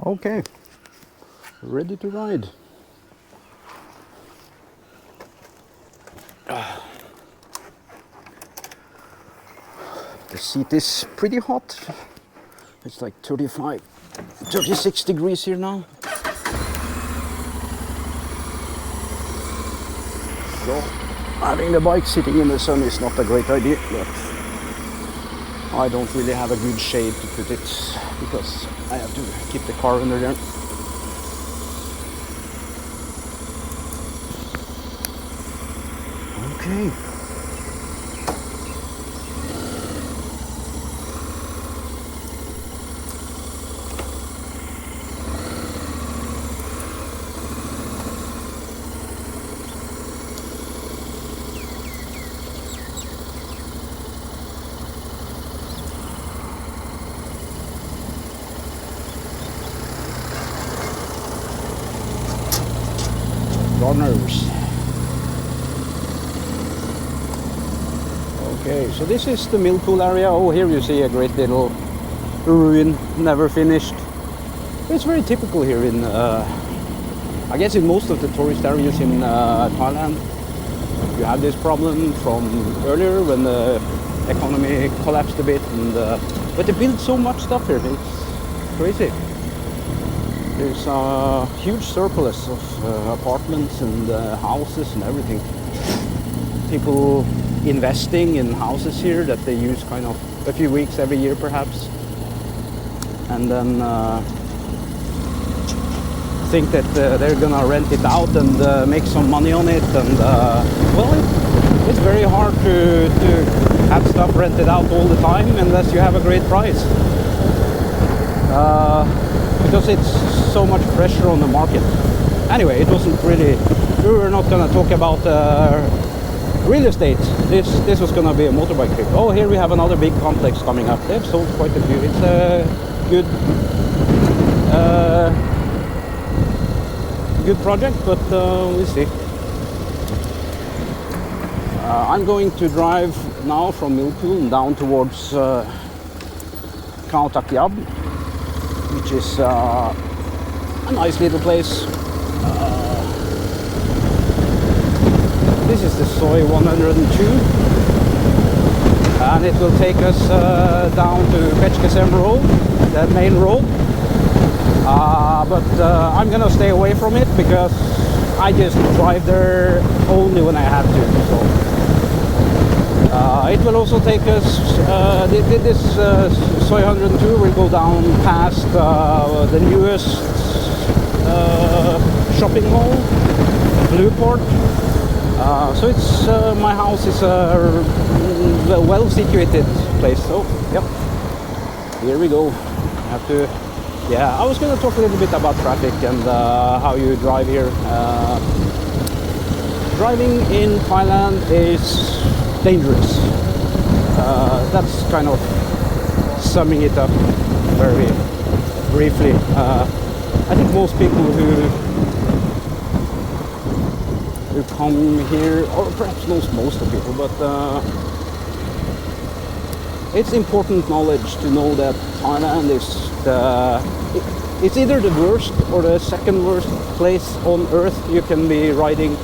Okay, ready to ride. The seat is pretty hot. It's like 36 degrees here now. So having the bike sitting in the sun is not a great idea, but I don't really have a good shade to put it because I have to keep the car under there. Okay. Runners. Okay, so this is the mill pool area. Oh, here you see a great little ruin, never finished. It's very typical here in, I guess in most of the tourist areas in Thailand. You have this problem from earlier when the economy collapsed a bit, and but they build so much stuff here, it's crazy. There's a huge surplus of apartments and houses and everything. People investing in houses here that they use kind of a few weeks every year perhaps, and then think that they're gonna rent it out and make some money on it, and well, it's very hard to have stuff rented out all the time unless you have a great price. Because it's so much pressure on the market. Anyway, it wasn't really, we were not going to talk about real estate. This was going to be a motorbike trip. Oh, here we have another big complex coming up. They've sold quite a few. It's a good project, but we'll see. I'm going to drive now from Millpool down towards Kao Takiab, which is a nice little place. This is the Soi 102, and it will take us down to Pechkesem Road, the main road. But I'm gonna stay away from it because I just drive there only when I have to. So it will also take us, this Soi 102 will go down past the newest shopping mall, Blueport. So it's my house is a well situated place. So yep, here we go. I have to, yeah, I was going to talk a little bit about traffic and how you drive here. Driving in Thailand is dangerous. That's kind of summing it up very briefly. I think most people who come here, or perhaps most of people, but it's important knowledge to know that Thailand is it's either the worst or the second worst place on earth you can be riding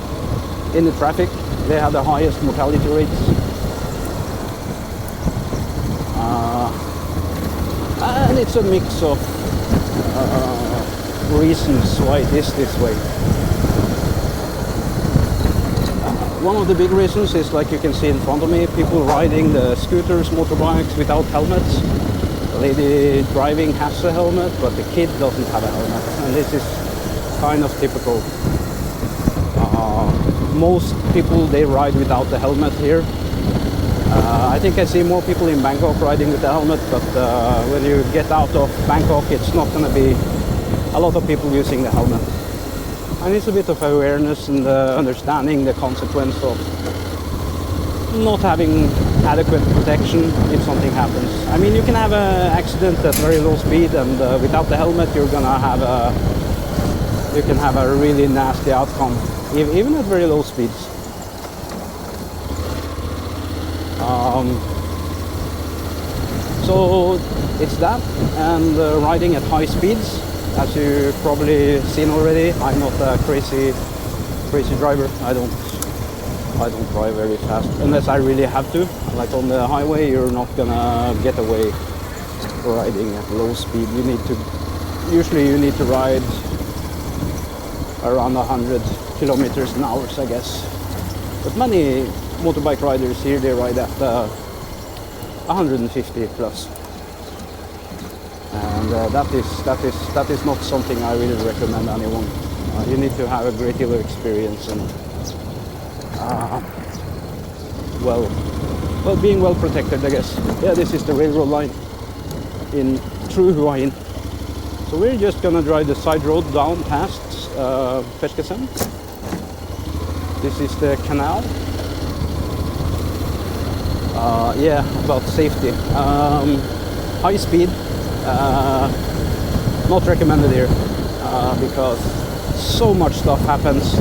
in the traffic. They have the highest mortality rates. And it's a mix of reasons why it is this way. One of the big reasons is, like you can see in front of me, people riding the scooters, motorbikes without helmets. The lady driving has a helmet, but the kid doesn't have a helmet. And this is kind of typical. Most people, they ride without the helmet here. I think I see more people in Bangkok riding with the helmet, but when you get out of Bangkok, it's not going to be a lot of people using the helmet. And it's a bit of awareness and understanding the consequence of not having adequate protection if something happens. I mean, you can have an accident at very low speed, and without the helmet, you can have a really nasty outcome, even at very low speeds. So it's that, and riding at high speeds. As you probably seen already, I'm not a crazy driver. I don't drive very fast unless I really have to. Like on the highway, you're not gonna get away riding at low speed. Usually you need to ride around 100 kilometers an hour, I guess. But many motorbike riders here, they ride at 150 plus. And that is not something I really recommend anyone. You need to have a great deal of experience and being well protected, I guess. Yeah, this is the railroad line through Hua Hin. So we're just gonna drive the side road down past Ferry. This is the canal. Yeah, about safety. High speed, not recommended here because so much stuff happens.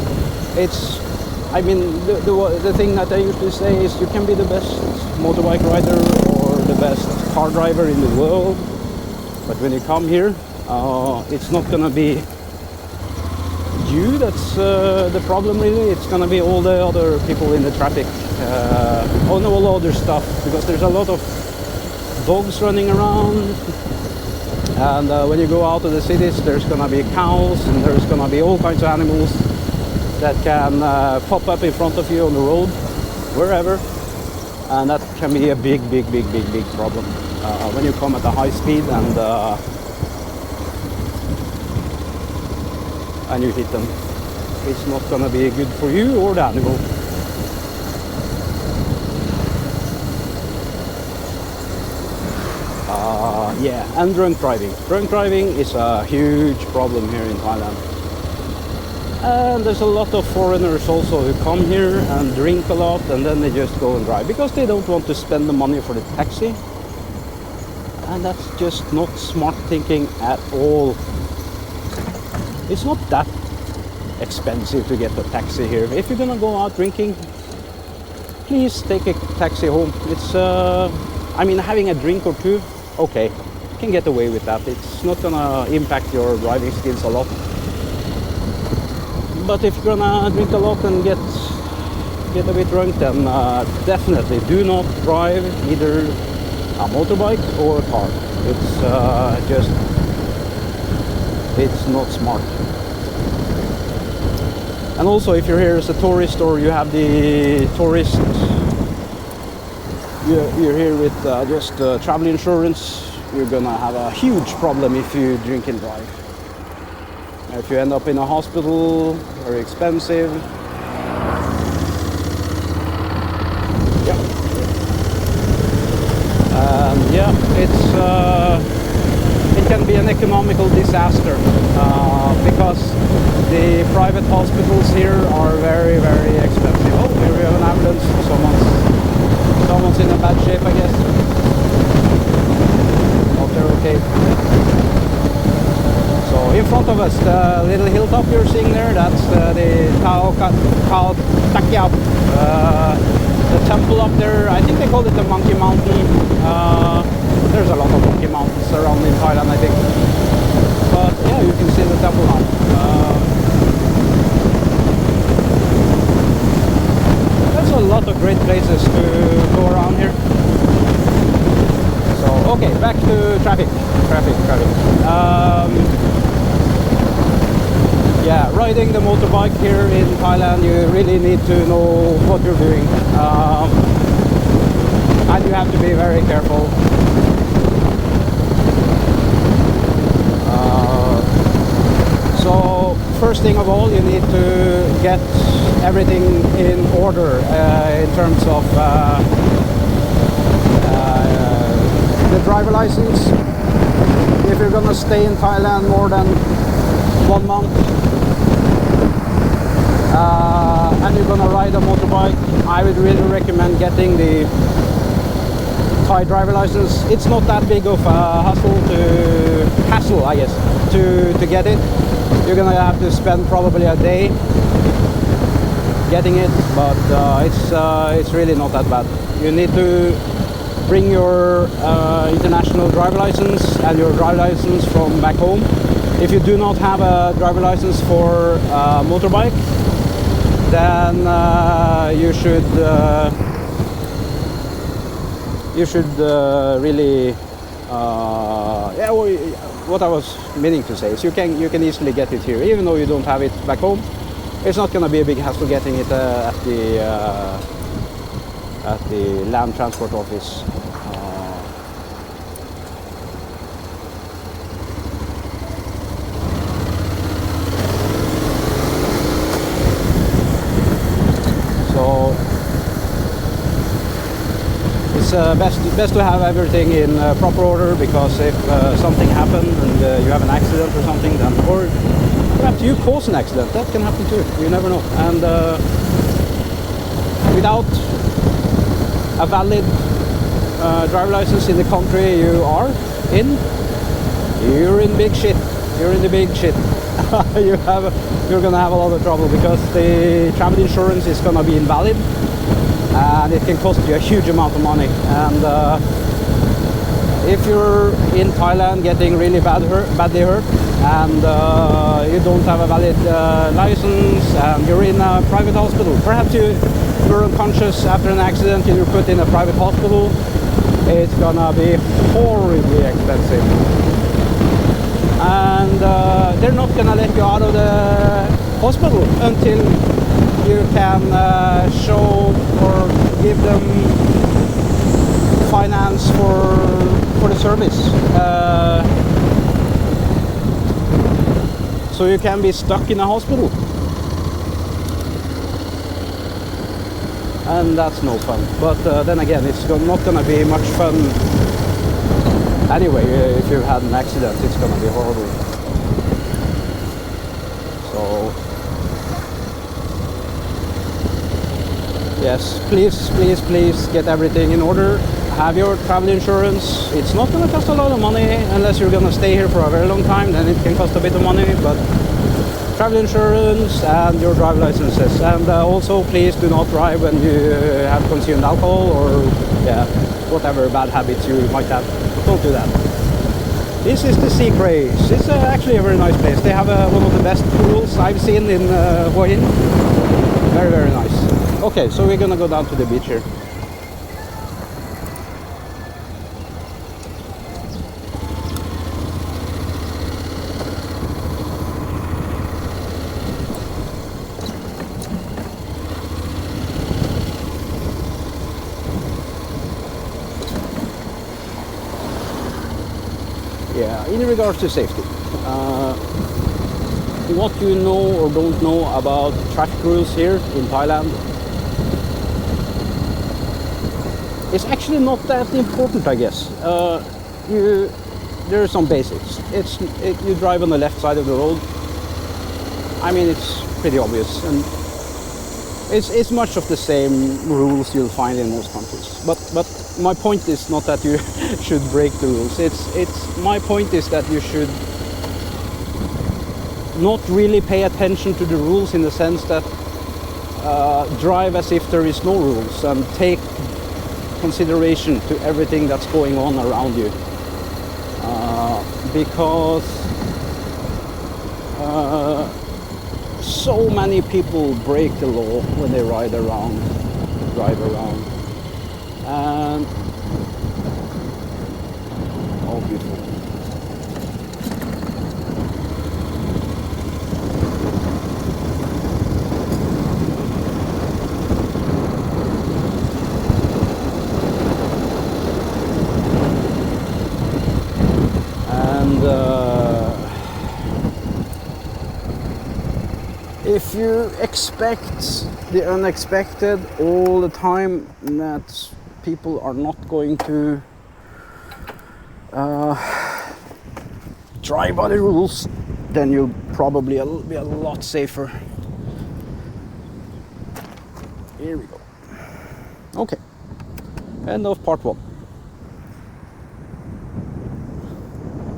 I mean, the thing that I usually say is you can be the best motorbike rider or the best car driver in the world, but when you come here, it's not gonna be you that's the problem really. It's gonna be all the other people in the traffic, all the other stuff, because there's a lot of dogs running around, and when you go out to the cities, there's gonna be cows and there's gonna be all kinds of animals that can pop up in front of you on the road, wherever, and that can be a big problem when you come at a high speed and you hit them. It's not gonna be good for you or the animal. Yeah, and drunk driving. Drunk driving is a huge problem here in Thailand. And there's a lot of foreigners also who come here and drink a lot, and then they just go and drive because they don't want to spend the money for the taxi. And that's just not smart thinking at all. It's not that expensive to get a taxi here. If you're gonna go out drinking, please take a taxi home. It's I mean, having a drink or two, okay, you can get away with that. It's not gonna impact your driving skills a lot. But if you're gonna drink a lot and get a bit drunk, then definitely do not drive either a motorbike or a car. It's not smart. And also, if you're here as a tourist or you have the tourist, you're here with just travel insurance, you're gonna have a huge problem if you drink and drive. If you end up in a hospital, very expensive. Yeah. Yeah, it can be an economical disaster because the private hospitals here are very expensive. Oh, here we have an ambulance. Someone's in a bad shape, I guess. Hope they're okay. So in front of us, the little hilltop you're seeing there, that's the Kao Takiab, the temple up there. I think they call it the Monkey Mountain. There's a lot of monkey mountains around in Thailand, I think. But yeah, you can see the temple now. There's a lot of great places to go around here. So okay, back to traffic. Yeah, riding the motorbike here in Thailand, you really need to know what you're doing, and you have to be very careful. So first thing of all, you need to get everything in order in terms of the driver license. If you're gonna stay in Thailand more than 1 month and you're gonna ride a motorbike, I would really recommend getting the Thai driver license. It's not that big of a hassle, I guess, to get it. You're gonna have to spend probably a day getting it, but it's really not that bad. You need to bring your international driver license and your driver license from back home, If you do not have a driver license for a motorbike, then you should really yeah, well, what I was meaning to say is you can easily get it here, even though you don't have it back home. It's not going to be a big hassle getting it at the land transport office. So it's best to have everything in proper order, because if something happens and you have an accident or something, then, or perhaps you cause an accident, that can happen too. You never know. And without a valid driver license in the country you are in, you're in big shit. You're in the big shit. You're gonna have a lot of trouble, because the travel insurance is gonna be invalid, and it can cost you a huge amount of money. And if you're in Thailand getting really badly hurt, and you don't have a valid license, and you're in a private hospital, perhaps you're unconscious after an accident and you're put in a private hospital, it's gonna be horribly expensive. And they're not gonna let you out of the hospital until you can show or give them finance for the service. So you can be stuck in a hospital, and that's no fun. But then again, it's not gonna be much fun anyway. If you've had an accident, it's gonna be horrible. So yes, please get everything in order. Have your travel insurance. It's not going to cost a lot of money unless you're going to stay here for a very long time, then it can cost a bit of money. But travel insurance and your driver licenses. And also, please do not drive when you have consumed alcohol or whatever bad habits you might have. Don't do that. This is the Sea Craze. It's actually a very nice place. They have one of the best pools I've seen in Hua Hin. Very, very nice. Okay, so we're gonna go down to the beach here. Yeah, in regards to safety, what you know or don't know about traffic rules here in Thailand, it's actually not that important, I guess. There are some basics. You drive on the left side of the road. I mean, it's pretty obvious, and it's much of the same rules you'll find in most countries. But my point is not that you should break the rules. My point is that you should not really pay attention to the rules, in the sense that drive as if there is no rules, and take consideration to everything that's going on around you, because so many people break the law when they drive around, and oh, beautiful. If you expect the unexpected all the time, that people are not going to drive by the rules, then you'll probably be a lot safer. Here we go. Okay, end of part 1.